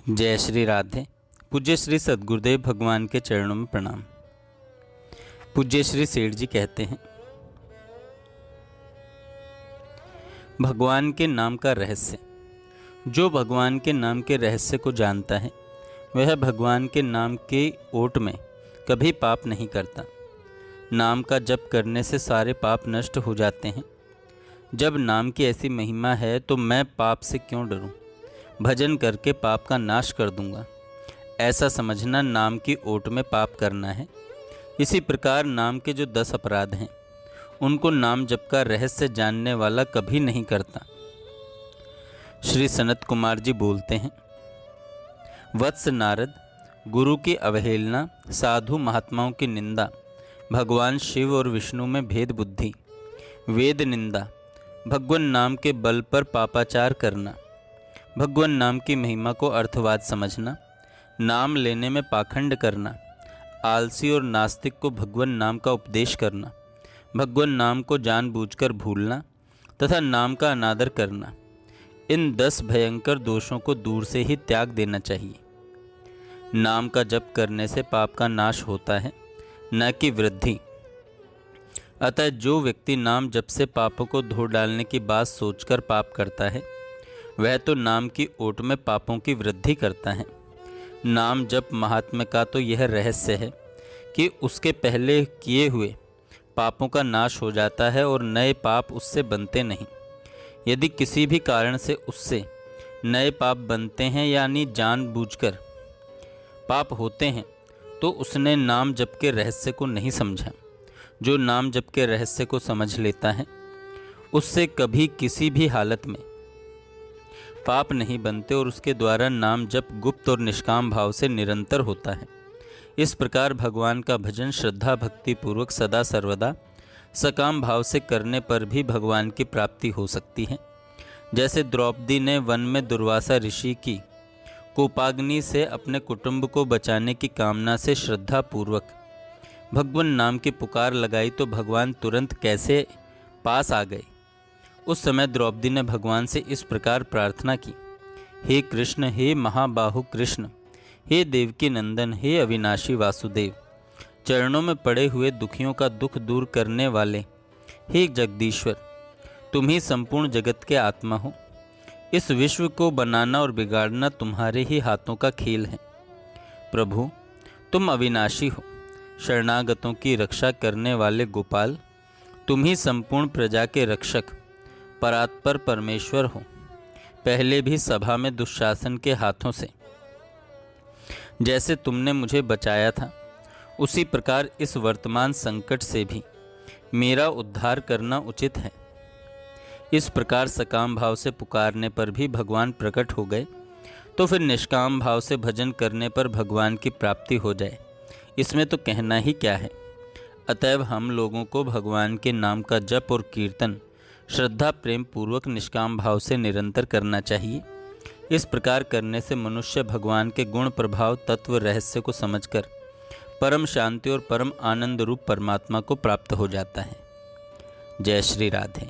जय श्री राधे। पूज्य श्री सद्गुरुदेव भगवान के चरणों में प्रणाम। पूज्य श्री सेठ जी कहते हैं, भगवान के नाम का रहस्य। जो भगवान के नाम के रहस्य को जानता है वह भगवान के नाम के ओट में कभी पाप नहीं करता। नाम का जप करने से सारे पाप नष्ट हो जाते हैं। जब नाम की ऐसी महिमा है तो मैं पाप से क्यों डरूं? भजन करके पाप का नाश कर दूंगा, ऐसा समझना नाम की ओट में पाप करना है। इसी प्रकार नाम के जो 10 अपराध हैं उनको नाम जप का रहस्य जानने वाला कभी नहीं करता। श्री सनत कुमार जी बोलते हैं, वत्स नारद, गुरु की अवहेलना, साधु महात्माओं की निंदा, भगवान शिव और विष्णु में भेद बुद्धि, वेद निंदा, भगवान नाम के बल पर पापाचार करना, भगवान नाम की महिमा को अर्थवाद समझना, नाम लेने में पाखंड करना, आलसी और नास्तिक को भगवान नाम का उपदेश करना, भगवान नाम को जानबूझकर भूलना तथा नाम का अनादर करना, इन 10 भयंकर दोषों को दूर से ही त्याग देना चाहिए। नाम का जप करने से पाप का नाश होता है, न कि वृद्धि। अतः जो व्यक्ति नाम जप से पापों को धो डालने की बात सोचकर पाप करता है वह तो नाम की ओट में पापों की वृद्धि करता है। नाम जप महात्म्य का तो यह रहस्य है कि उसके पहले किए हुए पापों का नाश हो जाता है और नए पाप उससे बनते नहीं। यदि किसी भी कारण से उससे नए पाप बनते हैं यानी जानबूझकर पाप होते हैं तो उसने नाम जप के रहस्य को नहीं समझा। जो नाम जप के रहस्य को समझ लेता है उससे कभी किसी भी हालत में पाप नहीं बनते और उसके द्वारा नाम जप गुप्त और निष्काम भाव से निरंतर होता है। इस प्रकार भगवान का भजन श्रद्धा भक्ति पूर्वक सदा सर्वदा सकाम भाव से करने पर भी भगवान की प्राप्ति हो सकती है। जैसे द्रौपदी ने वन में दुर्वासा ऋषि की कोपाग्नि से अपने कुटुंब को बचाने की कामना से श्रद्धा पूर्वक भगवान नाम की पुकार लगाई तो भगवान तुरंत कैसे पास आ गए। उस समय द्रौपदी ने भगवान से इस प्रकार प्रार्थना की, हे कृष्ण, हे महाबाहु कृष्ण, हे देवकी नंदन, हे अविनाशी वासुदेव, चरणों में पड़े हुए दुखियों का दुख दूर करने वाले, हे जगदीश्वर, तुम ही संपूर्ण जगत के आत्मा हो। इस विश्व को बनाना और बिगाड़ना तुम्हारे ही हाथों का खेल है। प्रभु, तुम अविनाशी हो, शरणागतों की रक्षा करने वाले गोपाल, तुम ही संपूर्ण प्रजा के रक्षक परात्पर परमेश्वर हो। पहले भी सभा में दुशासन के हाथों से जैसे तुमने मुझे बचाया था उसी प्रकार इस वर्तमान संकट से भी मेरा उद्धार करना उचित है। इस प्रकार सकाम भाव से पुकारने पर भी भगवान प्रकट हो गए तो फिर निष्काम भाव से भजन करने पर भगवान की प्राप्ति हो जाए, इसमें तो कहना ही क्या है। अतएव हम लोगों को भगवान के नाम का जप और कीर्तन श्रद्धा प्रेम पूर्वक निष्काम भाव से निरंतर करना चाहिए। इस प्रकार करने से मनुष्य भगवान के गुण प्रभाव तत्व रहस्य को समझकर परम शांति और परम आनंद रूप परमात्मा को प्राप्त हो जाता है। जय श्री राधे।